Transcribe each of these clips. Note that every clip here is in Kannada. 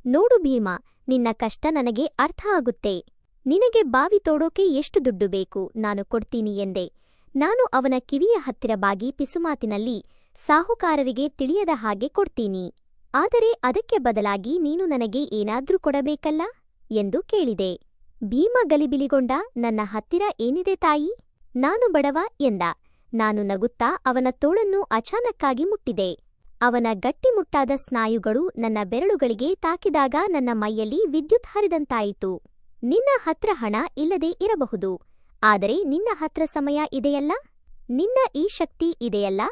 ನೋಡು ಭೀಮ, ನಿನ್ನ ಕಷ್ಟ ನನಗೆ ಅರ್ಥ ಆಗುತ್ತೆ. ನಿನಗೆ ಬಾವಿ ತೋಡೋಕೆ ಎಷ್ಟು ದುಡ್ಡು ಬೇಕು, ನಾನು ಕೊಡ್ತೀನಿ ಎಂದೆ. ನಾನು ಅವನ ಕಿವಿಯ ಹತ್ತಿರ ಬಾಗಿ ಪಿಸುಮಾತಿನಲ್ಲಿ, ಸಾಹುಕಾರರಿಗೆ ತಿಳಿಯದ ಹಾಗೆ ಕೊಡ್ತೀನಿ. ಆದರೆ ಅದಕ್ಕೆ ಬದಲಾಗಿ ನೀನು ನನಗೆ ಏನಾದ್ರೂ ಕೊಡಬೇಕಲ್ಲ ಎಂದು ಕೇಳಿದೆ. ಭೀಮ ಗಲಿಬಿಲಿಗೊಂಡ, ನನ್ನ ಹತ್ತಿರ ಏನಿದೆ ತಾಯಿ, ನಾನು ಬಡವ ಎಂದ. ನಾನು ನಗುತ್ತಾ ಅವನ ತೋಳನ್ನು ಅಚಾನಕ್ಕಾಗಿ ಮುಟ್ಟಿದೆ. ಅವನ ಗಟ್ಟಿಮುಟ್ಟಾದ ಸ್ನಾಯುಗಳು ನನ್ನ ಬೆರಳುಗಳಿಗೆ ತಾಕಿದಾಗ ನನ್ನ ಮೈಯಲ್ಲಿ ವಿದ್ಯುತ್ ಹರಿದಂತಾಯಿತು. ನಿನ್ನ ಹತ್ರ ಹಣ ಇಲ್ಲದೇ ಇರಬಹುದು, ಆದರೆ ನಿನ್ನ ಹತ್ರ ಸಮಯ ಇದೆಯಲ್ಲ, ನಿನ್ನ ಈ ಶಕ್ತಿ ಇದೆಯಲ್ಲ.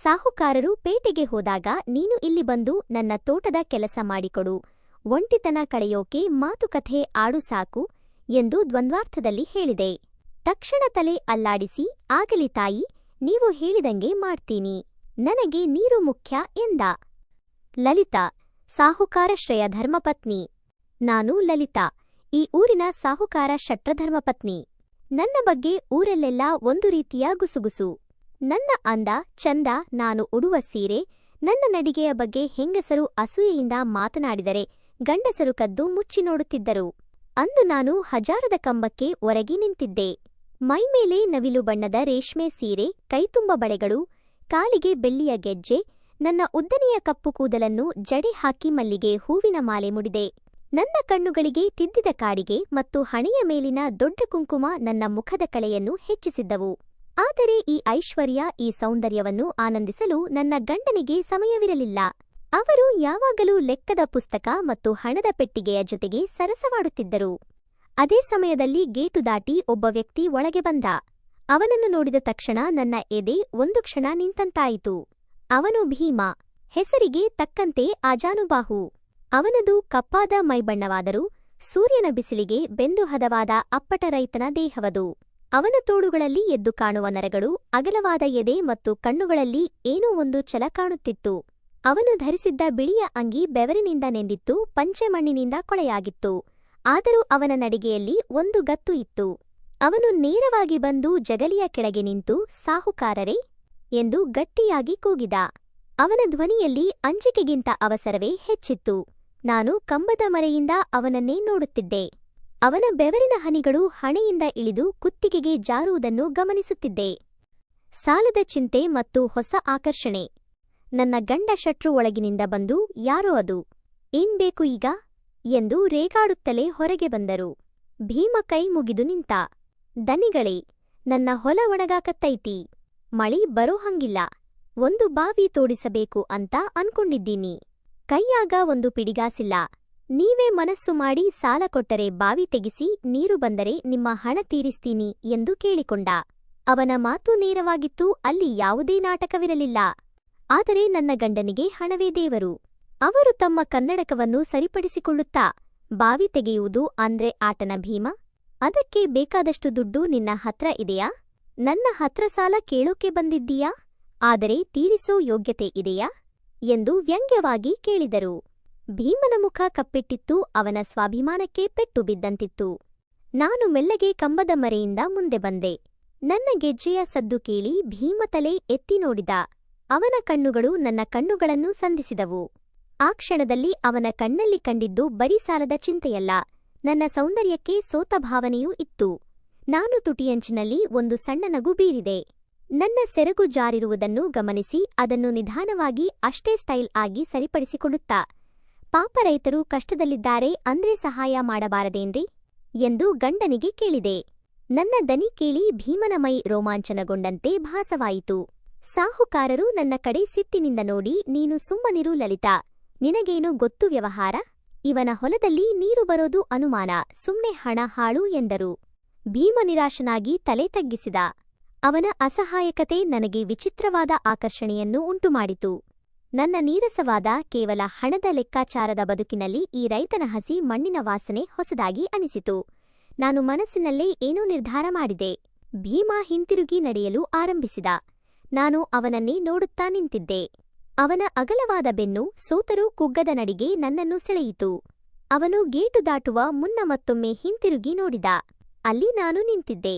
ಸಾಹುಕಾರರು ಪೇಟೆಗೆ ಹೋದಾಗ ನೀನು ಇಲ್ಲಿ ಬಂದು ನನ್ನ ತೋಟದ ಕೆಲಸ ಮಾಡಿಕೊಡು, ಒಂಟಿತನ ಕಳೆಯೋಕೆ ಮಾತುಕತೆ ಆಡು ಸಾಕು ಎಂದು ದ್ವಂದ್ವಾರ್ಥದಲ್ಲಿ ಹೇಳಿದೆ. ತಕ್ಷಣ ತಲೆ ಅಲ್ಲಾಡಿಸಿ, ಆಗಲಿ ತಾಯಿ, ನೀವು ಹೇಳಿದಂಗೆ ಮಾಡ್ತೀನಿ, ನನಗೆ ನೀರು ಮುಖ್ಯ ಎಂದ. ಲಲಿತಾ, ಸಾಹುಕಾರಶ್ರಯ ಧರ್ಮಪತ್ನಿ. ನಾನು ಲಲಿತಾ, ಈ ಊರಿನ ಸಾಹುಕಾರ ಶಟ್ರಧರ್ಮಪತ್ನಿ. ನನ್ನ ಬಗ್ಗೆ ಊರಲ್ಲೆಲ್ಲ ಒಂದು ರೀತಿಯ ಗುಸುಗುಸು. ನನ್ನ ಅಂದ, ಚಂದ, ನಾನು ಉಡುವ ಸೀರೆ, ನನ್ನ ನಡಿಗೆಯ ಬಗ್ಗೆ ಹೆಂಗಸರು ಅಸೂಯೆಯಿಂದ ಮಾತನಾಡಿದರೆ ಗಂಡಸರು ಕದ್ದು ಮುಚ್ಚಿ ನೋಡುತ್ತಿದ್ದರು. ಅಂದು ನಾನು ಹಜಾರದ ಕಂಬಕ್ಕೆ ಒರಗಿ ನಿಂತಿದ್ದೆ. ಮೈಮೇಲೆ ನವಿಲು ಬಣ್ಣದ ರೇಷ್ಮೆ ಸೀರೆ, ಕೈತುಂಬ ಬಳೆಗಳು, ಕಾಲಿಗೆ ಬೆಳ್ಳಿಯ ಗೆಜ್ಜೆ, ನನ್ನ ಉದ್ದನೆಯ ಕಪ್ಪು ಕೂದಲನ್ನು ಜಡೆ ಹಾಕಿ ಮಲ್ಲಿಗೆ ಹೂವಿನ ಮಾಲೆ ಮುಡಿದೆ. ನನ್ನ ಕಣ್ಣುಗಳಿಗೆ ತಿದ್ದಿದ ಕಾಡಿಗೆ ಮತ್ತು ಹಣೆಯ ಮೇಲಿನ ದೊಡ್ಡ ಕುಂಕುಮ ನನ್ನ ಮುಖದ ಕಳೆಯನ್ನು ಹೆಚ್ಚಿಸಿದ್ದವು. ಆದರೆ ಈ ಐಶ್ವರ್ಯ, ಈ ಸೌಂದರ್ಯವನ್ನು ಆನಂದಿಸಲು ನನ್ನ ಗಂಡನಿಗೆ ಸಮಯವಿರಲಿಲ್ಲ. ಅವರು ಯಾವಾಗಲೂ ಲೆಕ್ಕದ ಪುಸ್ತಕ ಮತ್ತು ಹಣದ ಪೆಟ್ಟಿಗೆಯ ಜೊತೆಗೆ ಸರಸವಾಡುತ್ತಿದ್ದರು. ಅದೇ ಸಮಯದಲ್ಲಿ ಗೇಟು ದಾಟಿ ಒಬ್ಬ ವ್ಯಕ್ತಿ ಒಳಗೆ ಬಂದ. ಅವನನ್ನು ನೋಡಿದ ತಕ್ಷಣ ನನ್ನ ಎದೆ ಒಂದು ಕ್ಷಣ ನಿಂತಂತಾಯಿತು. ಅವನು ಭೀಮ, ಹೆಸರಿಗೆ ತಕ್ಕಂತೆ ಆಜಾನುಬಾಹು. ಅವನದು ಕಪ್ಪಾದ ಮೈಬಣ್ಣವಾದರೂ ಸೂರ್ಯನ ಬಿಸಿಲಿಗೆ ಬೆಂದು ಹದವಾದ ಅಪ್ಪಟ ರೈತನ ದೇಹವದು. ಅವನ ತೋಳುಗಳಲ್ಲಿ ಎದ್ದು ಕಾಣುವ ನರಗಳು, ಅಗಲವಾದ ಎದೆ ಮತ್ತು ಕಣ್ಣುಗಳಲ್ಲಿ ಏನೋ ಒಂದು ಛಲ ಕಾಣುತ್ತಿತ್ತು. ಅವನು ಧರಿಸಿದ್ದ ಬಿಳಿಯ ಅಂಗಿ ಬೆವರಿನಿಂದ ನೆಂದಿತ್ತು, ಪಂಚೆ ಮಣ್ಣಿನಿಂದ ಕೊಳೆಯಾಗಿತ್ತು. ಆದರೂ ಅವನ ನಡಿಗೆಯಲ್ಲಿ ಒಂದು ಗತ್ತು ಇತ್ತು. ಅವನು ನೇರವಾಗಿ ಬಂದು ಜಗಲಿಯ ಕೆಳಗೆ ನಿಂತು, ಸಾಹುಕಾರರೇ ಎಂದು ಗಟ್ಟಿಯಾಗಿ ಕೂಗಿದ. ಅವನ ಧ್ವನಿಯಲ್ಲಿ ಅಂಜಿಕೆಗಿಂತ ಅವಸರವೇ ಹೆಚ್ಚಿತ್ತು. ನಾನು ಕಂಬದ ಮರೆಯಿಂದ ಅವನನ್ನೇ ನೋಡುತ್ತಿದ್ದೆ. ಅವನ ಬೆವರಿನ ಹನಿಗಳು ಹಣೆಯಿಂದ ಇಳಿದು ಕುತ್ತಿಗೆಗೆ ಜಾರುವುದನ್ನು ಗಮನಿಸುತ್ತಿದ್ದೆ. ಸಾಲದ ಚಿಂತೆ ಮತ್ತು ಹೊಸ ಆಕರ್ಷಣೆ. ನನ್ನ ಗಂಡ ಶಟ್ರು ಒಳಗಿನಿಂದ ಬಂದು, ಯಾರೋ ಅದು, ಏನ್ ಬೇಕು ಈಗ ಎಂದು ರೇಗಾಡುತ್ತಲೇ ಹೊರಗೆ ಬಂದರು. ಭೀಮ ಕೈ ಮುಗಿದು ನಿಂತ. ದನಿಗಳೇ, ನನ್ನ ಹೊಲ ಒಣಗಾಕತ್ತೈತಿ, ಮಳಿ ಬರೋ ಹಂಗಿಲ್ಲ, ಒಂದು ಬಾವಿ ತೋಡಿಸಬೇಕು ಅಂತ ಅನ್ಕೊಂಡಿದ್ದೀನಿ. ಕೈಯಾಗ ಒಂದು ಪಿಡಿಗಾಸಿಲ್ಲ. ನೀವೇ ಮನಸ್ಸು ಮಾಡಿ ಸಾಲ ಕೊಟ್ಟರೆ ಬಾವಿ ತೆಗಿಸಿ, ನೀರು ಬಂದರೆ ನಿಮ್ಮ ಹಣ ತೀರಿಸ್ತೀನಿ ಎಂದು ಕೇಳಿಕೊಂಡ. ಅವನ ಮಾತು ನೇರವಾಗಿತ್ತು, ಅಲ್ಲಿ ಯಾವುದೇ ನಾಟಕವಿರಲಿಲ್ಲ. ಆದರೆ ನನ್ನ ಗಂಡನಿಗೆ ಹಣವೇ ದೇವರು. ಅವರು ತಮ್ಮ ಕನ್ನಡಕವನ್ನು ಸರಿಪಡಿಸಿಕೊಳ್ಳುತ್ತಾ, ಬಾವಿ ತೆಗೆಯುವುದು ಅಂದ್ರೆ ಆಟನ ಭೀಮ? ಅದಕ್ಕೆ ಬೇಕಾದಷ್ಟು ದುಡ್ಡು ನಿನ್ನ ಹತ್ರ ಇದೆಯಾ? ನನ್ನ ಹತ್ರ ಸಾಲ ಕೇಳೋಕೆ ಬಂದಿದ್ದೀಯಾ? ಆದರೆ ತೀರಿಸೋ ಯೋಗ್ಯತೆ ಇದೆಯಾ ಎಂದು ವ್ಯಂಗ್ಯವಾಗಿ ಕೇಳಿದರು. ಭೀಮನ ಮುಖ ಕಪ್ಪಿಟ್ಟಿತ್ತು, ಅವನ ಸ್ವಾಭಿಮಾನಕ್ಕೆ ಪೆಟ್ಟು ಬಿದ್ದಂತಿತ್ತು. ನಾನು ಮೆಲ್ಲಗೆ ಕಂಬದ ಮರೆಯಿಂದ ಮುಂದೆ ಬಂದೆ. ನನ್ನ ಗೆಜ್ಜೆಯ ಸದ್ದು ಕೇಳಿ ಭೀಮ ತಲೆ ಎತ್ತಿ ನೋಡಿದ. ಅವನ ಕಣ್ಣುಗಳು ನನ್ನ ಕಣ್ಣುಗಳನ್ನು ಸಂಧಿಸಿದವು. ಆ ಕ್ಷಣದಲ್ಲಿ ಅವನ ಕಣ್ಣಲ್ಲಿ ಕಂಡಿದ್ದು ಬರೀ ಸಾಲದ ಚಿಂತೆಯಲ್ಲ, ನನ್ನ ಸೌಂದರ್ಯಕ್ಕೆ ಸೋತ ಭಾವನೆಯೂ ಇತ್ತು. ನಾನು ತುಟಿಯಂಚಿನಲ್ಲಿ ಒಂದು ಸಣ್ಣ ನಗು ಬೀರಿದೆ. ನನ್ನ ಸೆರಗು ಜಾರಿರುವುದನ್ನು ಗಮನಿಸಿ ಅದನ್ನು ನಿಧಾನವಾಗಿ ಅಷ್ಟೇ ಸ್ಟೈಲ್ ಆಗಿ ಸರಿಪಡಿಸಿಕೊಳ್ಳುತ್ತಾ, ಪಾಪ ರೈತರು ಕಷ್ಟದಲ್ಲಿದ್ದಾರೆ ಅಂದ್ರೆ ಸಹಾಯ ಮಾಡಬಾರದೇನ್ರಿ ಎಂದು ಗಂಡನಿಗೆ ಕೇಳಿದೆ. ನನ್ನ ದನಿ ಕೇಳಿ ಭೀಮನ ಮೈ ರೋಮಾಂಚನಗೊಂಡಂತೆ ಭಾಸವಾಯಿತು. ಸಾಹುಕಾರರು ನನ್ನ ಕಡೆ ಸಿಟ್ಟಿನಿಂದ ನೋಡಿ, ನೀನು ಸುಮ್ಮನಿರು ಲಲಿತಾ, ನಿನಗೇನು ಗೊತ್ತು ವ್ಯವಹಾರ? ಇವನ ಹೊಲದಲ್ಲಿ ನೀರು ಬರೋದು ಅನುಮಾನ, ಸುಮ್ನೆ ಹಣ ಹಾಳು ಎಂದರು. ಭೀಮ ನಿರಾಶನಾಗಿ ತಲೆ ತಗ್ಗಿಸಿದ. ಅವನ ಅಸಹಾಯಕತೆ ನನಗೆ ವಿಚಿತ್ರವಾದ ಆಕರ್ಷಣೆಯನ್ನು ಉಂಟುಮಾಡಿತು. ನನ್ನ ನೀರಸವಾದ ಕೇವಲ ಹಣದ ಲೆಕ್ಕಾಚಾರದ ಬದುಕಿನಲ್ಲಿ ಈ ರೈತನ ಹಸಿ ಮಣ್ಣಿನ ವಾಸನೆ ಹೊಸದಾಗಿ ಅನಿಸಿತು. ನಾನು ಮನಸ್ಸಿನಲ್ಲೇ ಏನೋ ನಿರ್ಧಾರ ಮಾಡಿದೆ. ಭೀಮ ಹಿಂತಿರುಗಿ ನಡೆಯಲು ಆರಂಭಿಸಿದ. ನಾನು ಅವನನ್ನೇ ನೋಡುತ್ತಾ ನಿಂತಿದ್ದೆ. ಅವನ ಅಗಲವಾದ ಬೆನ್ನು, ಸೋತರೂ ಕುಗ್ಗದ ನಡಿಗೆ ನನ್ನನ್ನು ಸೆಳೆಯಿತು. ಅವನು ಗೇಟು ದಾಟುವ ಮುನ್ನ ಮತ್ತೊಮ್ಮೆ ಹಿಂತಿರುಗಿ ನೋಡಿದ. ಅಲ್ಲಿ ನಾನು ನಿಂತಿದ್ದೆ.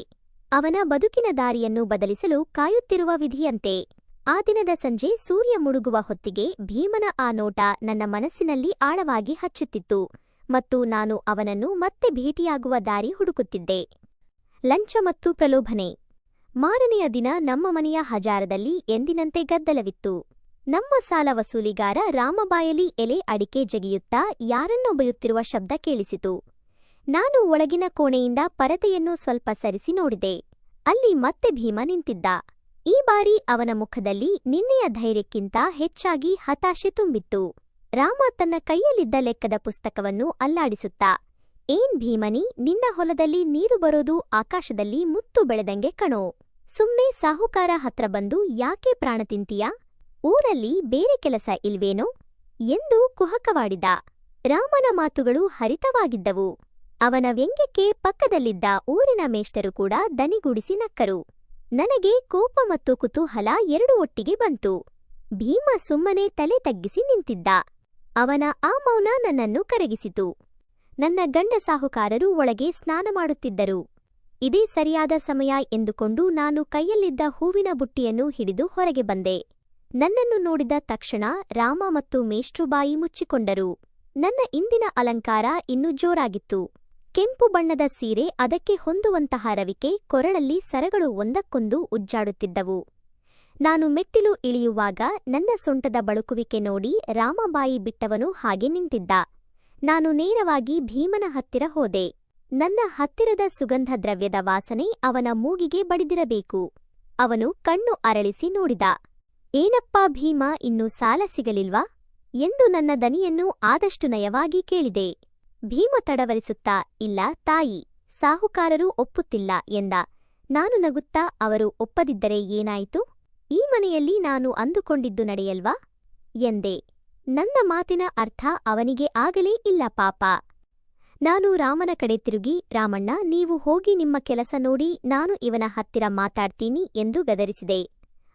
ಅವನ ಬದುಕಿನ ದಾರಿಯನ್ನು ಬದಲಿಸಲು ಕಾಯುತ್ತಿರುವ ವಿಧಿಯಂತೆ. ಆ ದಿನದ ಸಂಜೆ ಸೂರ್ಯ ಮುಳುಗುವ ಹೊತ್ತಿಗೆ ಭೀಮನ ಆ ನೋಟ ನನ್ನ ಮನಸ್ಸಿನಲ್ಲಿ ಆಳವಾಗಿ ಹಚ್ಚುತ್ತಿತ್ತು ಮತ್ತು ನಾನು ಅವನನ್ನು ಮತ್ತೆ ಭೇಟಿಯಾಗುವ ದಾರಿ ಹುಡುಕುತ್ತಿದ್ದೆ. ಲಂಚ ಮತ್ತು ಪ್ರಲೋಭನೆ. ಮಾರನೆಯ ದಿನ ನಮ್ಮ ಮನೆಯ ಹಜಾರದಲ್ಲಿ ಎಂದಿನಂತೆ ಗದ್ದಲವಿತ್ತು. ನಮ್ಮ ಸಾಲ ವಸೂಲಿಗಾರ ರಾಮಬಾಯಲಿ ಎಲೆ ಅಡಿಕೆ ಜಗಿಯುತ್ತಾ ಯಾರನ್ನೋ ಬೈಯುತ್ತಿರುವ ಶಬ್ದ ಕೇಳಿಸಿತು. ನಾನು ಒಳಗಿನ ಕೋಣೆಯಿಂದ ಪರದೆಯನ್ನು ಸ್ವಲ್ಪ ಸರಿಸಿ ನೋಡಿದೆ. ಅಲ್ಲಿ ಮತ್ತೆ ಭೀಮ ನಿಂತಿದ್ದ. ಈ ಬಾರಿ ಅವನ ಮುಖದಲ್ಲಿ ನಿನ್ನೆಯ ಧೈರ್ಯಕ್ಕಿಂತ ಹೆಚ್ಚಾಗಿ ಹತಾಶೆ ತುಂಬಿತ್ತು. ರಾಮ ತನ್ನ ಕೈಯಲ್ಲಿದ್ದ ಲೆಕ್ಕದ ಪುಸ್ತಕವನ್ನು ಅಲ್ಲಾಡಿಸುತ್ತಾ, ಏನ್ ಭೀಮನಿ, ನಿನ್ನ ಹೊಲದಲ್ಲಿ ನೀರು ಬರೋದು ಆಕಾಶದಲ್ಲಿ ಮುತ್ತು ಬೆಳೆದಂಗೆ ಕಣೋ. ಸುಮ್ನೆ ಸಾಹುಕಾರ ಹತ್ರ ಬಂದು ಯಾಕೆ ಪ್ರಾಣ ತಿಂತೀಯಾ? ಊರಲ್ಲಿ ಬೇರೆ ಕೆಲಸ ಇಲ್ವೇನೋ ಎಂದು ಕುಹಕವಾಡಿದ. ರಾಮನ ಮಾತುಗಳು ಹರಿತವಾಗಿದ್ದವು. ಅವನ ವ್ಯಂಗ್ಯಕ್ಕೆ ಪಕ್ಕದಲ್ಲಿದ್ದ ಊರಿನ ಮೇಷ್ಟರು ಕೂಡ ದನಿಗೂಡಿಸಿ ನಕ್ಕರು. ನನಗೆ ಕೋಪ ಮತ್ತು ಕುತೂಹಲ ಎರಡೂ ಒಟ್ಟಿಗೆ ಬಂತು. ಭೀಮ ಸುಮ್ಮನೆ ತಲೆ ತಗ್ಗಿಸಿ ನಿಂತಿದ್ದ. ಅವನ ಆ ಮೌನ ನನ್ನನ್ನು ಕರಗಿಸಿತು. ನನ್ನ ಗಂಡ ಸಾಹುಕಾರರು ಒಳಗೆ ಸ್ನಾನ ಮಾಡುತ್ತಿದ್ದರು. ಇದೇ ಸರಿಯಾದ ಸಮಯ ಎಂದುಕೊಂಡು ನಾನು ಕೈಯಲ್ಲಿದ್ದ ಹೂವಿನ ಬುಟ್ಟಿಯನ್ನು ಹಿಡಿದು ಹೊರಗೆ ಬಂದೆ. ನನ್ನನ್ನು ನೋಡಿದ ತಕ್ಷಣ ರಾಮ ಮತ್ತು ಮೇಷ್ಟ್ರು ಬಾಯಿ ಮುಚ್ಚಿಕೊಂಡರು. ನನ್ನ ಇಂದಿನ ಅಲಂಕಾರ ಇನ್ನೂ ಜೋರಾಗಿತ್ತು. ಕೆಂಪು ಬಣ್ಣದ ಸೀರೆ, ಅದಕ್ಕೆ ಹೊಂದುವಂತಹ ರವಿಕೆ, ಕೊರಳಲ್ಲಿ ಸರಗಳು ಒಂದಕ್ಕೊಂದು ಉಜ್ಜಾಡುತ್ತಿದ್ದವು. ನಾನು ಮೆಟ್ಟಿಲು ಇಳಿಯುವಾಗ ನನ್ನ ಸೊಂಟದ ಬಳುಕುವಿಕೆ ನೋಡಿ ರಾಮ ಬಾಯಿ ಬಿಟ್ಟವನು ಹಾಗೆ ನಿಂತಿದ್ದ. ನಾನು ನೇರವಾಗಿ ಭೀಮನ ಹತ್ತಿರ ಹೋದೆ. ನನ್ನ ಹತ್ತಿರದ ಸುಗಂಧ ದ್ರವ್ಯದ ವಾಸನೆ ಅವನ ಮೂಗಿಗೆ ಬಡಿದಿರಬೇಕು. ಅವನು ಕಣ್ಣು ಅರಳಿಸಿ ನೋಡಿದ. ಏನಪ್ಪಾ ಭೀಮ, ಇನ್ನೂ ಸಾಲ ಸಿಗಲಿಲ್ವಾ ಎಂದು ನನ್ನ ದನಿಯನ್ನು ಆದಷ್ಟು ನಯವಾಗಿ ಕೇಳಿದೆ. ಭೀಮ ತಡವರಿಸುತ್ತಾ, ಇಲ್ಲ ತಾಯಿ, ಸಾಹುಕಾರರು ಒಪ್ಪುತ್ತಿಲ್ಲ ಎಂದ. ನಾನು ನಗುತ್ತಾ, ಅವರು ಒಪ್ಪದಿದ್ದರೆ ಏನಾಯಿತು? ಈ ಮನೆಯಲ್ಲಿ ನಾನು ಅಂದುಕೊಂಡಿದ್ದು ನಡೆಯಲ್ವಾ ಎಂದೆ. ನನ್ನ ಮಾತಿನ ಅರ್ಥ ಅವನಿಗೆ ಆಗಲೇ ಇಲ್ಲ ಪಾಪ. ನಾನು ರಾಮನ ಕಡೆ ತಿರುಗಿ, ರಾಮಣ್ಣ, ನೀವು ಹೋಗಿ ನಿಮ್ಮ ಕೆಲಸ ನೋಡಿ, ನಾನು ಇವನ ಹತ್ತಿರ ಮಾತಾಡ್ತೀನಿ ಎಂದು ಗದರಿಸಿದೆ.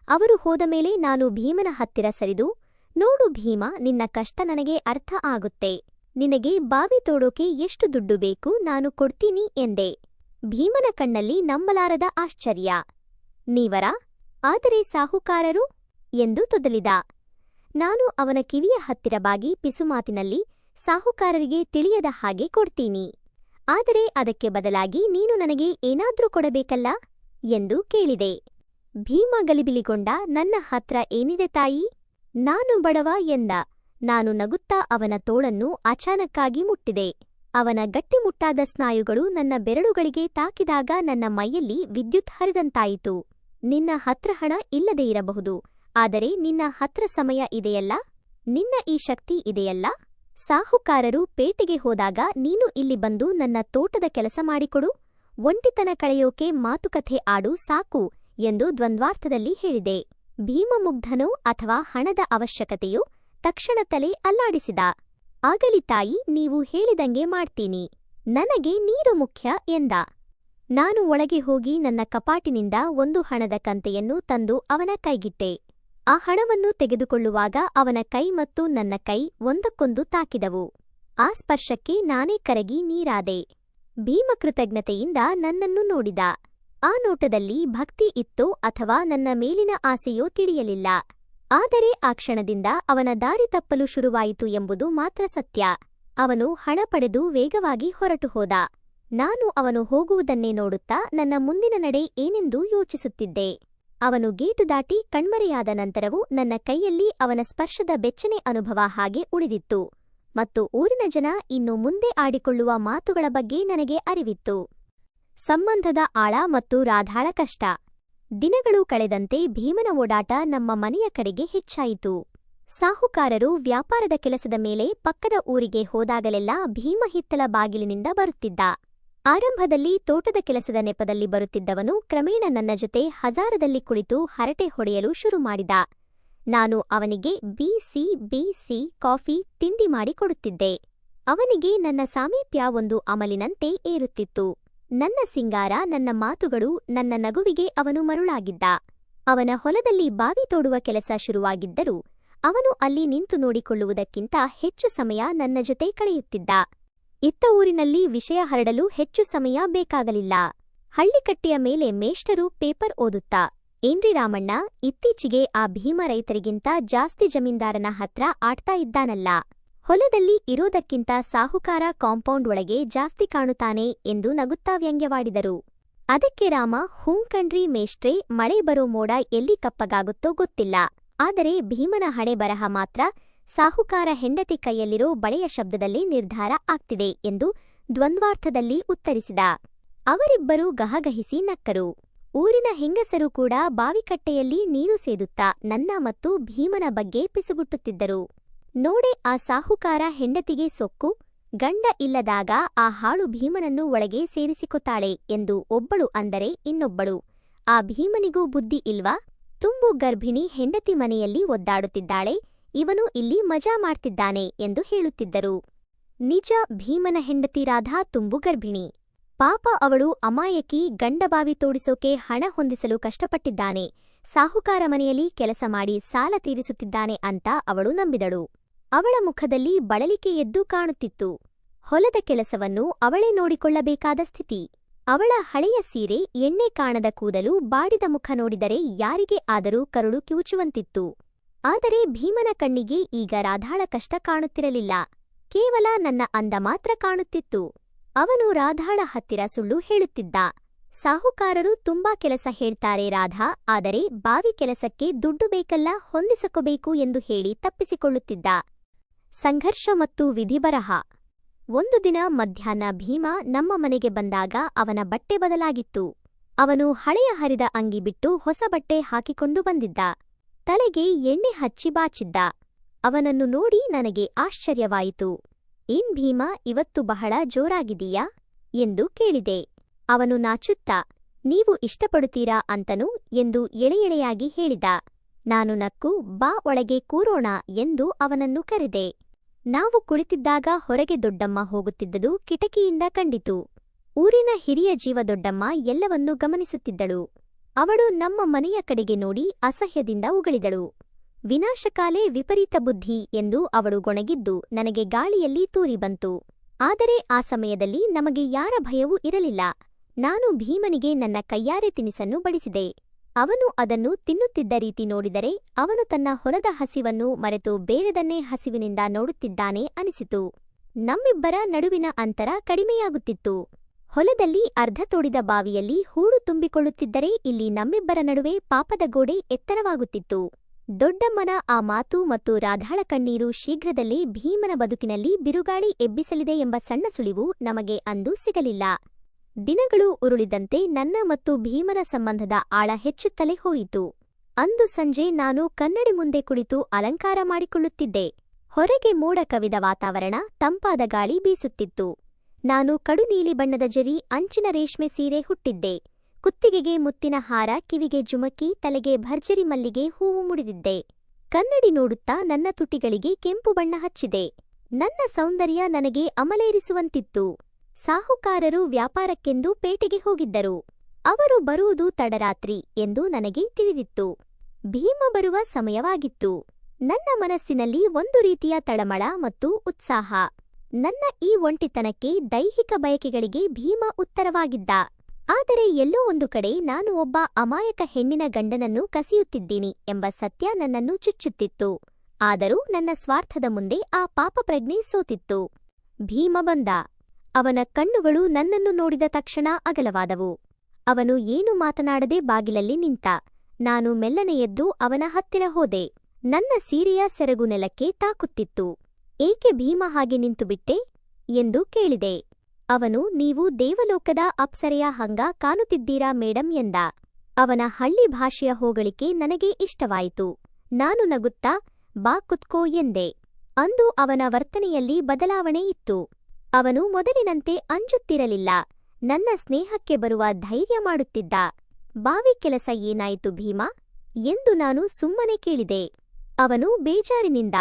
ಅವರು ಹೋದ ಮೇಲೆ ನಾನು ಭೀಮನ ಹತ್ತಿರ ಸರಿದು, ನೋಡು ಭೀಮ, ನಿನ್ನ ಕಷ್ಟ ನನಗೆ ಅರ್ಥ ಆಗುತ್ತೆ. ನಿನಗೆ ಬಾವಿ ತೋಡೋಕೆ ಎಷ್ಟು ದುಡ್ಡು ಬೇಕು, ನಾನು ಕೊಡ್ತೀನಿ ಎಂದೆ. ಭೀಮನ ಕಣ್ಣಲ್ಲಿ ನಂಬಲಾರದ ಆಶ್ಚರ್ಯ. ನೀವರಾ? ಆದರೆ ಸಾಹುಕಾರರು ಎಂದು ತೊದಲಿದ. ನಾನು ಅವನ ಕಿವಿಯ ಹತ್ತಿರ ಬಾಗಿ ಪಿಸುಮಾತಿನಲ್ಲಿ, ಸಾಹುಕಾರರಿಗೆ ತಿಳಿಯದ ಹಾಗೆ ಕೊಡ್ತೀನಿ. ಆದರೆ ಅದಕ್ಕೆ ಬದಲಾಗಿ ನೀನು ನನಗೆ ಏನಾದ್ರೂ ಕೊಡಬೇಕಲ್ಲ ಎಂದು ಕೇಳಿದೆ. ಭೀಮ ಗಲಿಬಿಲಿಗೊಂಡ, ನನ್ನ ಹತ್ರ ಏನಿದೆ ತಾಯಿ? ನಾನು ಬಡವ ಎಂದ. ನಾನು ನಗುತ್ತಾ ಅವನ ತೋಳನ್ನು ಅಚಾನಕ್ಕಾಗಿ ಮುಟ್ಟಿದೆ. ಅವನ ಗಟ್ಟಿಮುಟ್ಟಾದ ಸ್ನಾಯುಗಳು ನನ್ನ ಬೆರಳುಗಳಿಗೆ ತಾಕಿದಾಗ ನನ್ನ ಮೈಯಲ್ಲಿ ವಿದ್ಯುತ್ ಹರಿದಂತಾಯಿತು. ನಿನ್ನ ಹತ್ರ ಹಣ ಇಲ್ಲದೇ ಇರಬಹುದು, ಆದರೆ ನಿನ್ನ ಹತ್ರ ಸಮಯ ಇದೆಯಲ್ಲ, ನಿನ್ನ ಈ ಶಕ್ತಿ ಇದೆಯಲ್ಲ. ಸಾಹುಕಾರರು ಪೇಟೆಗೆ ಹೋದಾಗ ನೀನು ಇಲ್ಲಿ ಬಂದು ನನ್ನ ತೋಟದ ಕೆಲಸ ಮಾಡಿಕೊಡು, ಒಂಟಿತನ ಕಳೆಯೋಕೆ ಮಾತುಕತೆ ಆಡು ಸಾಕು ಎಂದು ದ್ವಂದ್ವಾರ್ಥದಲ್ಲಿ ಹೇಳಿದೆ. ಭೀಮಮುಗ್ಧನೋ ಅಥವಾ ಹಣದ ಅವಶ್ಯಕತೆಯೋ ತಕ್ಷಣ ತಲೆ ಅಲ್ಲಾಡಿಸಿದ. ಆಗಲಿ ತಾಯಿ, ನೀವು ಹೇಳಿದಂಗೆ ಮಾಡ್ತೀನಿ, ನನಗೆ ನೀರು ಮುಖ್ಯ ಎಂದ. ನಾನು ಒಳಗೆ ಹೋಗಿ ನನ್ನ ಕಪಾಟಿನಿಂದ ಒಂದು ಹಣದ ಕಂತೆಯನ್ನು ತಂದು ಅವನ ಕೈಗಿಟ್ಟೆ. ಆ ಹಣವನ್ನು ತೆಗೆದುಕೊಳ್ಳುವಾಗ ಅವನ ಕೈ ಮತ್ತು ನನ್ನ ಕೈ ಒಂದಕ್ಕೊಂದು ತಾಕಿದವು. ಆ ಸ್ಪರ್ಶಕ್ಕೆ ನಾನೇ ಕರಗಿ ನೀರಾದೆ. ಭೀಮ ಕೃತಜ್ಞತೆಯಿಂದ ನನ್ನನ್ನು ನೋಡಿದ. ಆ ನೋಟದಲ್ಲಿ ಭಕ್ತಿ ಇತ್ತೋ ಅಥವಾ ನನ್ನ ಮೇಲಿನ ಆಸೆಯೋ ತಿಳಿಯಲಿಲ್ಲ. ಆದರೆ ಆ ಕ್ಷಣದಿಂದ ಅವನ ದಾರಿ ತಪ್ಪಲು ಶುರುವಾಯಿತು ಎಂಬುದು ಮಾತ್ರ ಸತ್ಯ. ಅವನು ಹಣ ಪಡೆದು ವೇಗವಾಗಿ ಹೊರಟು ಹೋದ. ನಾನು ಅವನು ಹೋಗುವುದನ್ನೇ ನೋಡುತ್ತಾ ನನ್ನ ಮುಂದಿನ ನಡೆ ಏನೆಂದು ಯೋಚಿಸುತ್ತಿದ್ದೆ. ಅವನು ಗೇಟು ದಾಟಿ ಕಣ್ಮರೆಯಾದ ನಂತರವೂ ನನ್ನ ಕೈಯಲ್ಲಿ ಅವನ ಸ್ಪರ್ಶದ ಬೆಚ್ಚನೆ ಅನುಭವ ಹಾಗೆ ಉಳಿದಿತ್ತು ಮತ್ತು ಊರಿನ ಜನ ಇನ್ನು ಮುಂದೆ ಆಡಿಕೊಳ್ಳುವ ಮಾತುಗಳ ಬಗ್ಗೆ ನನಗೆ ಅರಿವಿತ್ತು. ಸಂಬಂಧದ ಆಳ ಮತ್ತು ರಾಧಾಳ ಕಷ್ಟ. ದಿನಗಳು ಕಳೆದಂತೆ ಭೀಮನ ಓಡಾಟ ನಮ್ಮ ಮನೆಯ ಕಡೆಗೆ ಹೆಚ್ಚಾಯಿತು. ಸಾಹುಕಾರರು ವ್ಯಾಪಾರದ ಕೆಲಸದ ಮೇಲೆ ಪಕ್ಕದ ಊರಿಗೆ ಹೋದಾಗಲೆಲ್ಲ ಭೀಮ ಹಿತ್ತಲ ಬಾಗಿಲಿನಿಂದ ಬರುತ್ತಿದ್ದ. ಆರಂಭದಲ್ಲಿ ತೋಟದ ಕೆಲಸದ ನೆಪದಲ್ಲಿ ಬರುತ್ತಿದ್ದವನು ಕ್ರಮೇಣ ನನ್ನ ಜೊತೆ ಹಜಾರದಲ್ಲಿ ಕುಳಿತು ಹರಟೆ ಹೊಡೆಯಲು ಶುರು ಮಾಡಿದ. ನಾನು ಅವನಿಗೆ ಬಿಸಿ ಕಾಫಿ ತಿಂಡಿ ಮಾಡಿ ಕೊಡುತ್ತಿದ್ದೆ. ಅವನಿಗೆ ನನ್ನ ಸಾಮೀಪ್ಯ ಒಂದು ಅಮಲಿನಂತೆ ಏರುತ್ತಿತ್ತು. ನನ್ನ ಸಿಂಗಾರ, ನನ್ನ ಮಾತುಗಳು, ನನ್ನ ನಗುವಿಗೆ ಅವನು ಮರುಳಾಗಿದ್ದ. ಅವನ ಹೊಲದಲ್ಲಿ ಬಾವಿ ತೋಡುವ ಕೆಲಸ ಶುರುವಾಗಿದ್ದರೂ ಅವನು ಅಲ್ಲಿ ನಿಂತು ನೋಡಿಕೊಳ್ಳುವುದಕ್ಕಿಂತ ಹೆಚ್ಚು ಸಮಯ ನನ್ನ ಜೊತೆ ಕಳೆಯುತ್ತಿದ್ದ. ಇತ್ತ ಊರಿನಲ್ಲಿ ವಿಷಯ ಹರಡಲು ಹೆಚ್ಚು ಸಮಯ ಬೇಕಾಗಲಿಲ್ಲ. ಹಳ್ಳಿಕಟ್ಟೆಯ ಮೇಲೆ ಮೇಷ್ಟರು ಪೇಪರ್ ಓದುತ್ತಾ, ಏನ್ರಿ ರಾಮಣ್ಣ, ಇತ್ತೀಚೆಗೆ ಆ ಭೀಮ ರೈತರಿಗಿಂತ ಜಾಸ್ತಿ ಜಮೀನ್ದಾರನ ಹತ್ರ ಆಡ್ತಾ ಇದ್ದಾನಲ್ಲ. ಹೊಲದಲ್ಲಿ ಇರೋದಕ್ಕಿಂತ ಸಾಹುಕಾರ ಕಾಂಪೌಂಡ್ ಒಳಗೆ ಜಾಸ್ತಿ ಕಾಣುತ್ತಾನೆ ಎಂದು ನಗುತ್ತಾ ವ್ಯಂಗ್ಯವಾಡಿದರು. ಅದಕ್ಕೆ ರಾಮ, ಹೂಂಕಂಡ್ರಿ ಮೇಷ್ಟ್ರೆ, ಮಳೆ ಬರೋ ಮೋಡ ಎಲ್ಲಿ ಕಪ್ಪಗಾಗುತ್ತೋ ಗೊತ್ತಿಲ್ಲ. ಆದರೆ ಭೀಮನ ಹಣೆ ಬರಹ ಮಾತ್ರ ಸಾಹುಕಾರ ಹೆಂಡತಿ ಕೈಯಲ್ಲಿರೋ ಬಳೆಯ ಶಬ್ದದಲ್ಲೇ ನಿರ್ಧಾರ ಆಗ್ತಿದೆ ಎಂದು ದ್ವಂದ್ವಾರ್ಥದಲ್ಲಿ ಉತ್ತರಿಸಿದ. ಅವರಿಬ್ಬರೂ ಗಹಗಹಿಸಿ ನಕ್ಕರು. ಊರಿನ ಹೆಂಗಸರು ಕೂಡ ಬಾವಿಕಟ್ಟೆಯಲ್ಲಿ ನೀರು ಸೇದುತ್ತಾ ನನ್ನ ಮತ್ತು ಭೀಮನ ಬಗ್ಗೆ ಪಿಸುಗುಟ್ಟುತ್ತಿದ್ದರು. ನೋಡೆ, ಆ ಸಾಹುಕಾರ ಹೆಂಡತಿಗೆ ಸೊಕ್ಕು, ಗಂಡ ಇಲ್ಲದಾಗ ಆ ಹಾಳು ಭೀಮನನ್ನು ಒಳಗೆ ಸೇರಿಸಿಕೊತಾಳೆ ಎಂದು ಒಬ್ಬಳು ಅಂದರೆ ಇನ್ನೊಬ್ಬಳು, ಆ ಭೀಮನಿಗೂ ಬುದ್ಧಿ ಇಲ್ವಾ, ತುಂಬು ಗರ್ಭಿಣಿ ಹೆಂಡತಿ ಮನೆಯಲ್ಲಿ ಒದ್ದಾಡುತ್ತಿದ್ದಾಳೆ, ಇವನು ಇಲ್ಲಿ ಮಜಾ ಮಾಡ್ತಿದ್ದಾನೆ ಎಂದು ಹೇಳುತ್ತಿದ್ದರು. ನಿಜ, ಭೀಮನ ಹೆಂಡತಿ ರಾಧಾ ತುಂಬು ಗರ್ಭಿಣಿ. ಪಾಪ, ಅವಳು ಅಮಾಯಕಿ, ಗಂಡ ಬಾವಿ ತೋಡಿಸೋಕೆ ಹಣ ಹೊಂದಿಸಲು ಕಷ್ಟಪಟ್ಟಿದ್ದಾನೆ, ಸಾಹುಕಾರ ಮನೆಯಲ್ಲಿ ಕೆಲಸ ಮಾಡಿ ಸಾಲ ತೀರಿಸುತ್ತಿದ್ದಾನೆ ಅಂತ ಅವಳು ನಂಬಿದಳು. ಅವಳ ಮುಖದಲ್ಲಿ ಬಳಲಿಕೆ ಎದ್ದು ಕಾಣುತ್ತಿತ್ತು. ಹೊಲದ ಕೆಲಸವನ್ನು ಅವಳೇ ನೋಡಿಕೊಳ್ಳಬೇಕಾದ ಸ್ಥಿತಿ. ಅವಳ ಹಳೆಯ ಸೀರೆ, ಎಣ್ಣೆ ಕಾಣದ ಕೂದಲು, ಬಾಡಿದ ಮುಖ ನೋಡಿದರೆ ಯಾರಿಗೆ ಆದರೂ ಕರುಳು ಕಿವುಚುವಂತಿತ್ತು. ಆದರೆ ಭೀಮನ ಕಣ್ಣಿಗೆ ಈಗ ರಾಧಾಳ ಕಷ್ಟ ಕಾಣುತ್ತಿರಲಿಲ್ಲ, ಕೇವಲ ನನ್ನ ಅಂದ ಮಾತ್ರ ಕಾಣುತ್ತಿತ್ತು. ಅವನು ರಾಧಾಳ ಹತ್ತಿರ ಸುಳ್ಳು ಹೇಳುತ್ತಿದ್ದ. ಸಾಹುಕಾರರು ತುಂಬಾ ಕೆಲಸ ಹೇಳ್ತಾರೆ ರಾಧಾ, ಆದರೆ ಬಾವಿ ಕೆಲಸಕ್ಕೆ ದುಡ್ಡು ಬೇಕಲ್ಲ, ಹೊಂದಿಸಿಕೋಬೇಕು ಎಂದು ಹೇಳಿ ತಪ್ಪಿಸಿಕೊಳ್ಳುತ್ತಿದ್ದ. ಸಂಘರ್ಷ ಮತ್ತು ವಿಧಿಬರಹ. ಒಂದು ದಿನ ಮಧ್ಯಾಹ್ನ ಭೀಮ ನಮ್ಮ ಮನೆಗೆ ಬಂದಾಗ ಅವನ ಬಟ್ಟೆ ಬದಲಾಗಿತ್ತು. ಅವನು ಹಳೆಯ ಹರಿದ ಅಂಗಿ ಬಿಟ್ಟು ಹೊಸ ಬಟ್ಟೆ ಹಾಕಿಕೊಂಡು ಬಂದಿದ್ದ. ತಲೆಗೆ ಎಣ್ಣೆ ಹಚ್ಚಿ ಬಾಚಿದ್ದ. ಅವನನ್ನು ನೋಡಿ ನನಗೆ ಆಶ್ಚರ್ಯವಾಯಿತು. ಏನ್ ಭೀಮ, ಇವತ್ತು ಬಹಳ ಜೋರಾಗಿದೀಯಾ ಎಂದು ಕೇಳಿದೆ. ಅವನು ನಾಚುತ್ತಾ, ನೀವು ಇಷ್ಟಪಡುತ್ತೀರಾ ಅಂತನೂ ಎಂದು ಎಳೆಯೆಳೆಯಾಗಿ ಹೇಳಿದ. ನಾನು ನಕ್ಕು, ಬಾ ಒಳಗೆ ಕೂರೋಣ ಎಂದು ಅವನನ್ನು ಕರೆದೆ. ನಾವು ಕುಳಿತಿದ್ದಾಗ ಹೊರಗೆ ದೊಡ್ಡಮ್ಮ ಹೋಗುತ್ತಿದ್ದುದು ಕಿಟಕಿಯಿಂದ ಕಂಡಿತು. ಊರಿನ ಹಿರಿಯ ಜೀವ ದೊಡ್ಡಮ್ಮ ಎಲ್ಲವನ್ನೂ ಗಮನಿಸುತ್ತಿದ್ದಳು. ಅವಳು ನಮ್ಮ ಮನೆಯ ಕಡೆಗೆ ನೋಡಿ ಅಸಹ್ಯದಿಂದ ಉಗಳಿದಳು. ವಿನಾಶಕಾಲೇ ವಿಪರೀತ ಬುದ್ಧಿ ಎಂದು ಅವಳು ಗೊಣಗಿದ್ದು ನನಗೆ ಗಾಳಿಯಲ್ಲಿ ತೂರಿ ಬಂತು. ಆದರೆ ಆ ಸಮಯದಲ್ಲಿ ನಮಗೆ ಯಾರ ಭಯವೂ ಇರಲಿಲ್ಲ. ನಾನು ಭೀಮನಿಗೆ ನನ್ನ ಕೈಯಾರೆ ತಿನಿಸನ್ನು ಬಡಿಸಿದೆ. ಅವನು ಅದನ್ನು ತಿನ್ನುತ್ತಿದ್ದ ರೀತಿ ನೋಡಿದರೆ ಅವನು ತನ್ನ ಹೊಲದ ಹಸಿವನ್ನು ಮರೆತು ಬೇರೆದನ್ನೇ ಹಸಿವಿನಿಂದ ನೋಡುತ್ತಿದ್ದಾನೆ ಅನಿಸಿತು. ನಮ್ಮಿಬ್ಬರ ನಡುವಿನ ಅಂತರ ಕಡಿಮೆಯಾಗುತ್ತಿತ್ತು. ಹೊಲದಲ್ಲಿ ಅರ್ಧ ತೋಡಿದ ಬಾವಿಯಲ್ಲಿ ಹೂಳು ತುಂಬಿಕೊಳ್ಳುತ್ತಿದ್ದರೆ ಇಲ್ಲಿ ನಮ್ಮಿಬ್ಬರ ನಡುವೆ ಪಾಪದ ಗೋಡೆ ಎತ್ತರವಾಗುತ್ತಿತ್ತು. ದೊಡ್ಡಮ್ಮನ ಆ ಮಾತು ಮತ್ತು ರಾಧಾಳ ಕಣ್ಣೀರು ಶೀಘ್ರದಲ್ಲೇ ಭೀಮನ ಬದುಕಿನಲ್ಲಿ ಬಿರುಗಾಳಿ ಎಬ್ಬಿಸಲಿದೆ ಎಂಬ ಸಣ್ಣ ಸುಳಿವು ನಮಗೆ ಅಂದು ಸಿಗಲಿಲ್ಲ. ದಿನಗಳು ಉರುಳಿದಂತೆ ನನ್ನ ಮತ್ತು ಭೀಮನ ಸಂಬಂಧದ ಆಳ ಹೆಚ್ಚುತ್ತಲೇ ಹೋಯಿತು. ಅಂದು ಸಂಜೆ ನಾನು ಕನ್ನಡಿ ಮುಂದೆ ಕುಳಿತು ಅಲಂಕಾರ ಮಾಡಿಕೊಳ್ಳುತ್ತಿದ್ದೆ. ಹೊರಗೆ ಮೋಡ ಕವಿದ ವಾತಾವರಣ, ತಂಪಾದ ಗಾಳಿ ಬೀಸುತ್ತಿತ್ತು. ನಾನು ಕಡು ನೀಲಿ ಬಣ್ಣದ ಜರಿ ಅಂಚಿನ ರೇಷ್ಮೆ ಸೀರೆ ಹುಟ್ಟಿದ್ದೆ. ಕುತ್ತಿಗೆಗೆ ಮುತ್ತಿನ ಹಾರ, ಕಿವಿಗೆ ಜುಮಕಿ, ತಲೆಗೆ ಭರ್ಜರಿ ಮಲ್ಲಿಗೆ ಹೂವು ಮುಡಿದಿದ್ದೆ. ಕನ್ನಡಿ ನೋಡುತ್ತಾ ನನ್ನ ತುಟಿಗಳಿಗೆ ಕೆಂಪು ಬಣ್ಣ ಹಚ್ಚಿದೆ. ನನ್ನ ಸೌಂದರ್ಯ ನನಗೆ ಅಮಲೇರಿಸುವಂತಿತ್ತು. ಸಾಹುಕಾರರು ವ್ಯಾಪಾರಕ್ಕೆಂದು ಪೇಟೆಗೆ ಹೋಗಿದ್ದರು. ಅವರು ಬರುವುದು ತಡರಾತ್ರಿ ಎಂದು ನನಗೆ ತಿಳಿದಿತ್ತು. ಭೀಮ ಬರುವ ಸಮಯವಾಗಿತ್ತು. ನನ್ನ ಮನಸ್ಸಿನಲ್ಲಿ ಒಂದು ರೀತಿಯ ತಳಮಳ ಮತ್ತು ಉತ್ಸಾಹ. ನನ್ನ ಈ ಒಂಟಿತನಕ್ಕೆ, ದೈಹಿಕ ಬಯಕೆಗಳಿಗೆ ಭೀಮ ಉತ್ತರವಾಗಿದ್ದ. ಆದರೆ ಎಲ್ಲೋ ಒಂದು ಕಡೆ ನಾನು ಒಬ್ಬ ಅಮಾಯಕ ಹೆಣ್ಣಿನ ಗಂಡನನ್ನು ಕಸಿಯುತ್ತಿದ್ದೀನಿ ಎಂಬ ಸತ್ಯ ನನ್ನನ್ನು ಚುಚ್ಚುತ್ತಿತ್ತು. ಆದರೂ ನನ್ನ ಸ್ವಾರ್ಥದ ಮುಂದೆ ಆ ಪಾಪಪ್ರಜ್ಞೆ ಸೋತಿತ್ತು. ಭೀಮ ಬಂದ. ಅವನ ಕಣ್ಣುಗಳು ನನ್ನನ್ನು ನೋಡಿದ ತಕ್ಷಣ ಅಗಲವಾದವು. ಅವನು ಏನು ಮಾತನಾಡದೆ ಬಾಗಿಲಲ್ಲಿ ನಿಂತ. ನಾನು ಮೆಲ್ಲನೆ ಎದ್ದು ಅವನ ಹತ್ತಿರ ಹೋದೆ. ನನ್ನ ಸೀರೆಯ ಸೆರಗು ನೆಲಕ್ಕೆ ತಾಕುತ್ತಿತ್ತು. ಏಕೆ ಭೀಮ ಹಾಗೆ ನಿಂತುಬಿಟ್ಟೆ ಎಂದು ಕೇಳಿದೆ. ಅವನು, ನೀವು ದೇವಲೋಕದ ಅಪ್ಸರೆಯ ಹಂಗ ಕಾಣುತ್ತಿದ್ದೀರಾ ಮೇಡಂ ಎಂದ. ಅವನ ಹಳ್ಳಿ ಭಾಷೆಯ ಹೋಗಳಿಕೆ ನನಗೆ ಇಷ್ಟವಾಯಿತು. ನಾನು ನಗುತ್ತಾ, ಬಾ ಕುತ್ಕೋ ಎಂದೆ. ಅಂದು ಅವನ ವರ್ತನೆಯಲ್ಲಿ ಬದಲಾವಣೆ ಇತ್ತು. ಅವನು ಮೊದಲಿನಂತೆ ಅಂಜುತ್ತಿರಲಿಲ್ಲ. ನನ್ನ ಸ್ನೇಹಕ್ಕೆ ಬರುವ ಧೈರ್ಯ ಮಾಡುತ್ತಿದ್ದ. ಬಾವಿ ಕೆಲಸ ಏನಾಯಿತು ಭೀಮಾ ಎಂದು ನಾನು ಸುಮ್ಮನೆ ಕೇಳಿದೆ. ಅವನು ಬೇಜಾರಿನಿಂದ,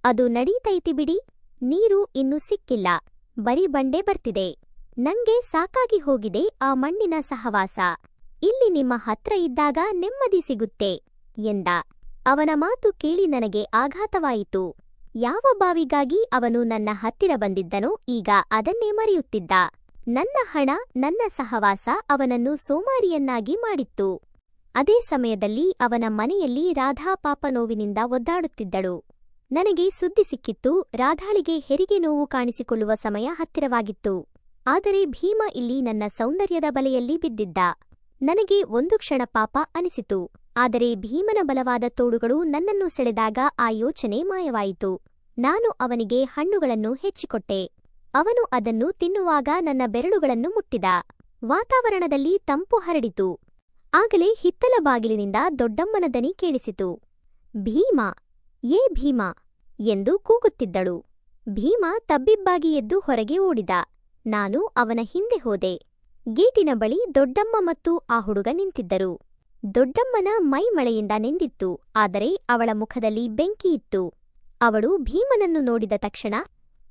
ಅದು ನಡೀತೈತಿ ಬಿಡಿ, ನೀರು ಇನ್ನೂ ಸಿಕ್ಕಿಲ್ಲ, ಬರೀ ಬಂಡೆ ಬರ್ತಿದೆ, ನಂಗೆ ಸಾಕಾಗಿ ಹೋಗಿದೆ ಆ ಮಣ್ಣಿನ ಸಹವಾಸ, ಇಲ್ಲಿ ನಿಮ್ಮ ಹತ್ರ ಇದ್ದಾಗ ನೆಮ್ಮದಿ ಸಿಗುತ್ತೆ ಎಂದ. ಅವನ ಮಾತು ಕೇಳಿ ನನಗೆ ಆಘಾತವಾಯಿತು. ಯಾವ ಬಾವಿಗಾಗಿ ಅವನು ನನ್ನ ಹತ್ತಿರ ಬಂದಿದ್ದನೋ ಈಗ ಅದನ್ನೇ ಮರೆಯುತ್ತಿದ್ದ. ನನ್ನ ಹಣ, ನನ್ನ ಸಹವಾಸ ಅವನನ್ನು ಸೋಮಾರಿಯನ್ನಾಗಿ ಮಾಡಿತ್ತು. ಅದೇ ಸಮಯದಲ್ಲಿ ಅವನ ಮನೆಯಲ್ಲಿ ರಾಧಾ ಪಾಪ ನೋವಿನಿಂದ ಒದ್ದಾಡುತ್ತಿದ್ದಳು. ನನಗೆ ಸುದ್ದಿ ಸಿಕ್ಕಿತ್ತು. ರಾಧಾಳಿಗೆ ಹೆರಿಗೆ ನೋವು ಕಾಣಿಸಿಕೊಳ್ಳುವ ಸಮಯ ಹತ್ತಿರವಾಗಿತ್ತು. ಆದರೆ ಭೀಮ ಇಲ್ಲಿ ನನ್ನ ಸೌಂದರ್ಯದ ಬಲೆಯಲ್ಲಿ ಬಿದ್ದಿದ್ದ. ನನಗೆ ಒಂದು ಕ್ಷಣ ಪಾಪ ಅನಿಸಿತು. ಆದರೆ ಭೀಮನ ಬಲವಾದ ತೋಳುಗಳು ನನ್ನನ್ನು ಸೆಳೆದಾಗ ಆ ಯೋಚನೆ ಮಾಯವಾಯಿತು. ನಾನು ಅವನಿಗೆ ಹಣ್ಣುಗಳನ್ನು ಹೆಚ್ಚಿಕೊಟ್ಟೆ. ಅವನು ಅದನ್ನು ತಿನ್ನುವಾಗ ನನ್ನ ಬೆರಳುಗಳನ್ನು ಮುಟ್ಟಿದ. ವಾತಾವರಣದಲ್ಲಿ ತಂಪು ಹರಡಿತು. ಆಗಲೇ ಹಿತ್ತಲ ಬಾಗಿಲಿನಿಂದ ದೊಡ್ಡಮ್ಮನ ದನಿ ಕೇಳಿಸಿತು. ಭೀಮ, ಏ ಭೀಮ ಎಂದು ಕೂಗುತ್ತಿದ್ದಳು. ಭೀಮ ತಬ್ಬಿಬ್ಬಾಗಿ ಎದ್ದು ಹೊರಗೆ ಓಡಿದ. ನಾನು ಅವನ ಹಿಂದೆ ಹೋದೆ. ಗೇಟಿನ ಬಳಿ ದೊಡ್ಡಮ್ಮ ಮತ್ತು ಆ ಹುಡುಗ ನಿಂತಿದ್ದರು. ದೊಡ್ಡಮ್ಮನ ಮೈ ಮಳೆಯಿಂದ ನೆಂದಿತ್ತು. ಆದರೆ ಅವಳ ಮುಖದಲ್ಲಿ ಬೆಂಕಿಯಿತ್ತು. ಅವಳು ಭೀಮನನ್ನು ನೋಡಿದ ತಕ್ಷಣ,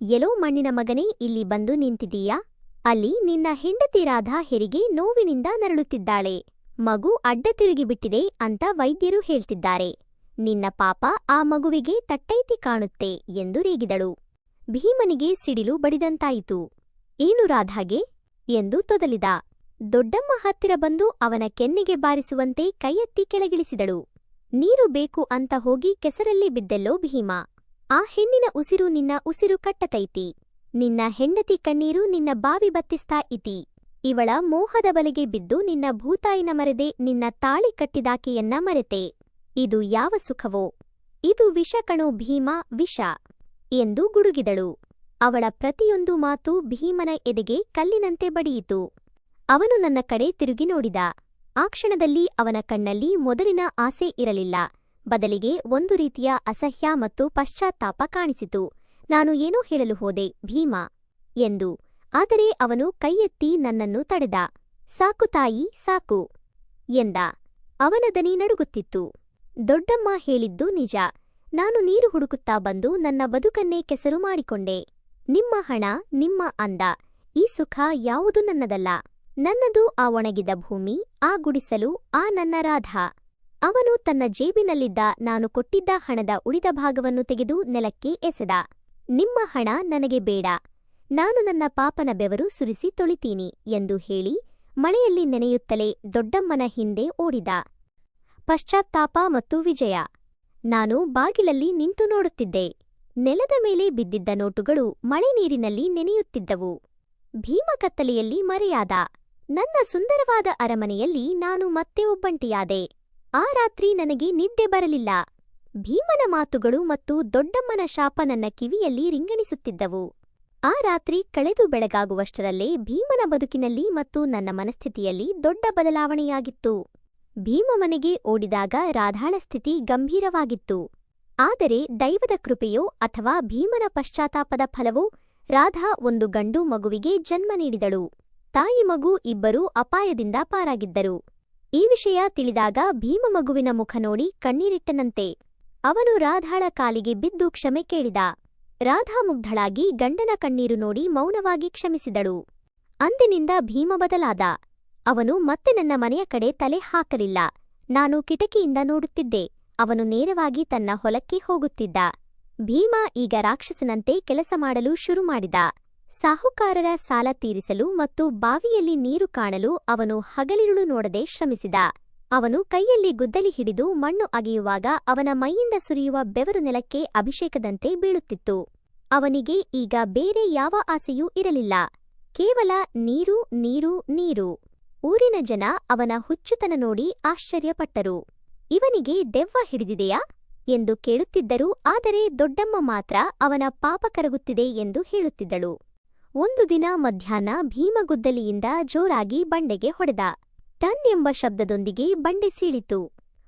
ಎಲೋ ಮಣ್ಣಿನ ಮಗನೇ, ಇಲ್ಲಿ ಬಂದು ನಿಂತಿದೀಯಾ? ಅಲ್ಲಿ ನಿನ್ನ ಹೆಂಡತಿ ರಾಧಾ ಹೆರಿಗೆ ನೋವಿನಿಂದ ನರಳುತ್ತಿದ್ದಾಳೆ. ಮಗು ಅಡ್ಡ ತಿರುಗಿಬಿಟ್ಟಿದೆ ಅಂತ ವೈದ್ಯರು ಹೇಳ್ತಿದ್ದಾರೆ. ನಿನ್ನ ಪಾಪ ಆ ಮಗುವಿಗೆ ತಟ್ಟೈತಿ ಕಾಣುತ್ತೆ ಎಂದು ರೇಗಿದಳು. ಭೀಮನಿಗೆ ಸಿಡಿಲು ಬಡಿದಂತಾಯಿತು. ಏನು ರಾಧಾಗೆ ಎಂದು ತೊದಲಿದ. ದೊಡ್ಡಮ್ಮ ಹತ್ತಿರ ಬಂದು ಅವನ ಕೆನ್ನೆಗೆ ಬಾರಿಸುವಂತೆ ಕೈಯೆತ್ತಿ ಕೆಳಗಿಳಿಸಿದಳು. ನೀರು ಬೇಕು ಅಂತ ಹೋಗಿ ಕೆಸರಲ್ಲಿ ಬಿದ್ದೆಲ್ಲೋ ಭೀಮ. ಆ ಹೆಣ್ಣಿನ ಉಸಿರು ನಿನ್ನ ಉಸಿರು ಕಟ್ಟತೈತಿ. ನಿನ್ನ ಹೆಂಡತಿ ಕಣ್ಣೀರು ನಿನ್ನ ಬಾವಿ ಬತ್ತಿಸ್ತಾ ಇತಿ. ಇವಳ ಮೋಹದ ಬಲೆಗೆ ಬಿದ್ದು ನಿನ್ನ ಭೂತಾಯಿನ ಮರೆದೆ, ನಿನ್ನ ತಾಳಿ ಕಟ್ಟಿದಾಕೆಯನ್ನ ಮರೆತೆ. ಇದು ಯಾವ ಸುಖವೋ? ಇದು ವಿಷ ಕಣೋ ಭೀಮ, ವಿಷ ಎಂದು ಗುಡುಗಿದಳು. ಅವಳ ಪ್ರತಿಯೊಂದು ಮಾತು ಭೀಮನ ಎದೆಗೆ ಕಲ್ಲಿನಂತೆ ಬಡಿಯಿತು. ಅವನು ನನ್ನ ಕಡೆ ತಿರುಗಿ ನೋಡಿದ. ಆ ಕ್ಷಣದಲ್ಲಿ ಅವನ ಕಣ್ಣಲ್ಲಿ ಮೊದಲಿನ ಆಸೆ ಇರಲಿಲ್ಲ. ಬದಲಿಗೆ ಒಂದು ರೀತಿಯ ಅಸಹ್ಯ ಮತ್ತು ಪಶ್ಚಾತ್ತಾಪ ಕಾಣಿಸಿತು. ನಾನು ಏನೋ ಹೇಳಲು ಹೋದೆ, ಭೀಮ ಎಂದು. ಆದರೆ ಅವನು ಕೈಯೆತ್ತಿ ನನ್ನನ್ನು ತಡೆದ. ಸಾಕು ತಾಯಿ, ಸಾಕು ಎಂದ. ಅವನ ದನಿ ನಡುಗುತ್ತಿತ್ತು. ದೊಡ್ಡಮ್ಮ ಹೇಳಿದ್ದು ನಿಜ. ನಾನು ನೀರು ಹುಡುಕುತ್ತಾ ಬಂದು ನನ್ನ ಬದುಕನ್ನೇ ಕೆಸರು ಮಾಡಿಕೊಂಡೆ. ನಿಮ್ಮ ಹಣ, ನಿಮ್ಮ ಅಂದ, ಈ ಸುಖ ಯಾವುದು ನನ್ನದಲ್ಲ. ನನ್ನದು ಆ ಒಣಗಿದ ಭೂಮಿ, ಆ ಗುಡಿಸಲು, ಆ ನನ್ನ ರಾಧಾ. ಅವನು ತನ್ನ ಜೇಬಿನಲ್ಲಿದ್ದ ನಾನು ಕೊಟ್ಟಿದ್ದ ಹಣದ ಉಳಿದ ಭಾಗವನ್ನು ತೆಗೆದು ನೆಲಕ್ಕೆ ಎಸೆದ. ನಿಮ್ಮ ಹಣ ನನಗೆ ಬೇಡ. ನಾನು ನನ್ನ ಪಾಪನ ಬೆವರು ಸುರಿಸಿ ತೊಳಿತೀನಿ ಎಂದು ಹೇಳಿ ಮಳೆಯಲ್ಲಿ ನೆನೆಯುತ್ತಲೇ ದೊಡ್ಡಮ್ಮನ ಹಿಂದೆ ಓಡಿದ. ಪಶ್ಚಾತ್ತಾಪ ಮತ್ತು ವಿಜಯ. ನಾನು ಬಾಗಿಲಲ್ಲಿ ನಿಂತು ನೋಡುತ್ತಿದ್ದೆ. ನೆಲದ ಮೇಲೆ ಬಿದ್ದಿದ್ದ ನೋಟುಗಳು ಮಳೆ ನೀರಿನಲ್ಲಿ ನೆನೆಯುತ್ತಿದ್ದವು. ಭೀಮ ಕತ್ತಲೆಯಲ್ಲಿ ಮರೆಯಾದ. ನನ್ನ ಸುಂದರವಾದ ಅರಮನೆಯಲ್ಲಿ ನಾನು ಮತ್ತೆ ಒಬ್ಬಂಟಿಯಾದೆ. ಆ ರಾತ್ರಿ ನನಗೆ ನಿದ್ದೆ ಬರಲಿಲ್ಲ. ಭೀಮನ ಮಾತುಗಳು ಮತ್ತು ದೊಡ್ಡಮ್ಮನ ಶಾಪ ನನ್ನ ಕಿವಿಯಲ್ಲಿ ರಿಂಗಣಿಸುತ್ತಿದ್ದವು. ಆ ರಾತ್ರಿ ಕಳೆದು ಬೆಳಗಾಗುವಷ್ಟರಲ್ಲೇ ಭೀಮನ ಬದುಕಿನಲ್ಲಿ ಮತ್ತು ನನ್ನ ಮನಸ್ಥಿತಿಯಲ್ಲಿ ದೊಡ್ಡ ಬದಲಾವಣೆಯಾಗಿತ್ತು. ಭೀಮ ಮನೆಗೆ ಓಡಿದಾಗ ರಾಧಾಳ ಸ್ಥಿತಿ ಗಂಭೀರವಾಗಿತ್ತು. ಆದರೆ ದೈವದ ಕೃಪೆಯೋ ಅಥವಾ ಭೀಮನ ಪಶ್ಚಾತ್ತಾಪದ ಫಲವೋ ರಾಧಾ ಒಂದು ಗಂಡು ಮಗುವಿಗೆ ಜನ್ಮ ನೀಡಿದಳು. ತಾಯಿ ಮಗು ಇಬ್ಬರೂ ಅಪಾಯದಿಂದ ಪಾರಾಗಿದ್ದರು. ಈ ವಿಷಯ ತಿಳಿದಾಗ ಭೀಮ ಮಗುವಿನ ಮುಖ ನೋಡಿ ಕಣ್ಣೀರಿಟ್ಟನಂತೆ. ಅವನು ರಾಧಾಳ ಕಾಲಿಗೆ ಬಿದ್ದು ಕ್ಷಮೆ ಕೇಳಿದ. ರಾಧಾ ಮುಗ್ಧಳಾಗಿ ಗಂಡನ ಕಣ್ಣೀರು ನೋಡಿ ಮೌನವಾಗಿ ಕ್ಷಮಿಸಿದಳು. ಅಂದಿನಿಂದ ಭೀಮ ಬದಲಾದ. ಅವನು ಮತ್ತೆ ನನ್ನ ಮನೆಯ ಕಡೆ ತಲೆ ಹಾಕಲಿಲ್ಲ. ನಾನು ಕಿಟಕಿಯಿಂದ ನೋಡುತ್ತಿದ್ದೆ. ಅವನು ನೇರವಾಗಿ ತನ್ನ ಹೊಲಕ್ಕೆ ಹೋಗುತ್ತಿದ್ದ. ಭೀಮ ಈಗ ರಾಕ್ಷಸನಂತೆ ಕೆಲಸ ಮಾಡಲು ಶುರು ಮಾಡಿದ. ಸಾಹುಕಾರರ ಸಾಲ ತೀರಿಸಲು ಮತ್ತು ಬಾವಿಯಲ್ಲಿ ನೀರು ಕಾಣಲು ಅವನು ಹಗಲಿರುಳು ನೋಡದೆ ಶ್ರಮಿಸಿದ. ಅವನು ಕೈಯಲ್ಲಿ ಗುದ್ದಲಿ ಹಿಡಿದು ಮಣ್ಣು ಅಗೆಯುವಾಗ ಅವನ ಮೈಯಿಂದ ಸುರಿಯುವ ಬೆವರು ನೆಲಕ್ಕೆ ಅಭಿಷೇಕದಂತೆ ಬೀಳುತ್ತಿತ್ತು. ಅವನಿಗೆ ಈಗ ಬೇರೆ ಯಾವ ಆಸೆಯೂ ಇರಲಿಲ್ಲ. ಕೇವಲ ನೀರು, ನೀರು, ನೀರು. ಊರಿನ ಜನ ಅವನ ಹುಚ್ಚುತನ ನೋಡಿ ಆಶ್ಚರ್ಯಪಟ್ಟರು. ಇವನಿಗೆ ದೆವ್ವ ಹಿಡಿದಿದೆಯಾ ಎಂದು ಕೇಳುತ್ತಿದ್ದರು. ಆದರೆ ದೊಡ್ಡಮ್ಮ ಮಾತ್ರ ಅವನ ಪಾಪ ಕರಗುತ್ತಿದೆ ಎಂದು ಹೇಳುತ್ತಿದ್ದಳು. ಒಂದು ದಿನ ಮಧ್ಯಾಹ್ನ ಭೀಮ ಗುದ್ದಲಿಯಿಂದ ಜೋರಾಗಿ ಬಂಡೆಗೆ ಹೊಡೆದ. ಟನ್ ಎಂಬ ಶಬ್ದದೊಂದಿಗೆ ಬಂಡೆ ಸೀಳಿತು.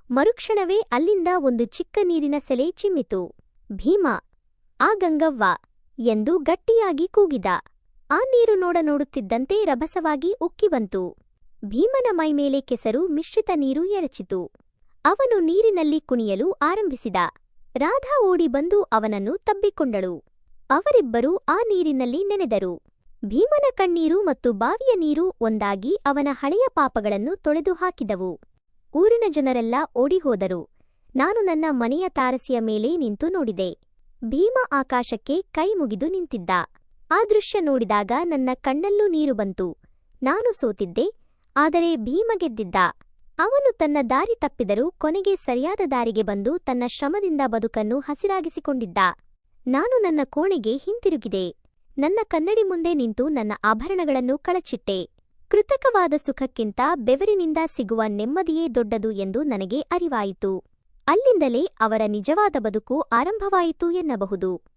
ಮರುಕ್ಷಣವೇ ಅಲ್ಲಿಂದ ಒಂದು ಚಿಕ್ಕ ನೀರಿನ ಸೆಲೆ ಚಿಮ್ಮಿತು. ಭೀಮ, ಆ ಗಂಗವ್ವ ಎಂದು ಗಟ್ಟಿಯಾಗಿ ಕೂಗಿದ. ಆ ನೀರು ನೋಡುತ್ತಿದ್ದಂತೆ ರಭಸವಾಗಿ ಉಕ್ಕಿ ಬಂತು. ಭೀಮನ ಮೈಮೇಲೆ ಕೆಸರು ಮಿಶ್ರಿತ ನೀರು ಎರಚಿತು. ಅವನು ನೀರಿನಲ್ಲಿ ಕುಣಿಯಲು ಆರಂಭಿಸಿದ. ರಾಧಾ ಓಡಿ ಬಂದು ಅವನನ್ನು ತಬ್ಬಿಕೊಂಡಳು. ಅವರಿಬ್ಬರೂ ಆ ನೀರಿನಲ್ಲಿ ನೆನೆದರು. ಭೀಮನ ಕಣ್ಣೀರು ಮತ್ತು ಬಾವಿಯ ನೀರು ಒಂದಾಗಿ ಅವನ ಹಳೆಯ ಪಾಪಗಳನ್ನು ತೊಳೆದು ಹಾಕಿದವು. ಊರಿನ ಜನರೆಲ್ಲ ಓಡಿಹೋದರು. ನಾನು ನನ್ನ ಮನೆಯ ತಾರಸಿಯ ಮೇಲೆ ನಿಂತು ನೋಡಿದೆ. ಭೀಮ ಆಕಾಶಕ್ಕೆ ಕೈ ಮುಗಿದು ನಿಂತಿದ್ದ. ಆ ದೃಶ್ಯ ನೋಡಿದಾಗ ನನ್ನ ಕಣ್ಣಲ್ಲೂ ನೀರು ಬಂತು. ನಾನು ಸೋತಿದ್ದೆ, ಆದರೆ ಭೀಮ ಗೆದ್ದಿದ್ದ. ಅವನು ತನ್ನ ದಾರಿ ತಪ್ಪಿದರೂ ಕೊನೆಗೆ ಸರಿಯಾದ ದಾರಿಗೆ ಬಂದು ತನ್ನ ಶ್ರಮದಿಂದ ಬದುಕನ್ನು ಹಸಿರಾಗಿಸಿಕೊಂಡಿದ್ದ. ನಾನು ನನ್ನ ಕೋಣೆಗೆ ಹಿಂತಿರುಗಿದೆ. ನನ್ನ ಕನ್ನಡಿ ಮುಂದೆ ನಿಂತು ನನ್ನ ಆಭರಣಗಳನ್ನು ಕಳಚಿಟ್ಟೆ. ಕೃತಕವಾದ ಸುಖಕ್ಕಿಂತ ಬೆವರಿನಿಂದ ಸಿಗುವ ನೆಮ್ಮದಿಯೇ ದೊಡ್ಡದು ಎಂದು ನನಗೆ ಅರಿವಾಯಿತು. ಅಲ್ಲಿಂದಲೇ ಅವರ ನಿಜವಾದ ಬದುಕು ಆರಂಭವಾಯಿತು ಎನ್ನಬಹುದು.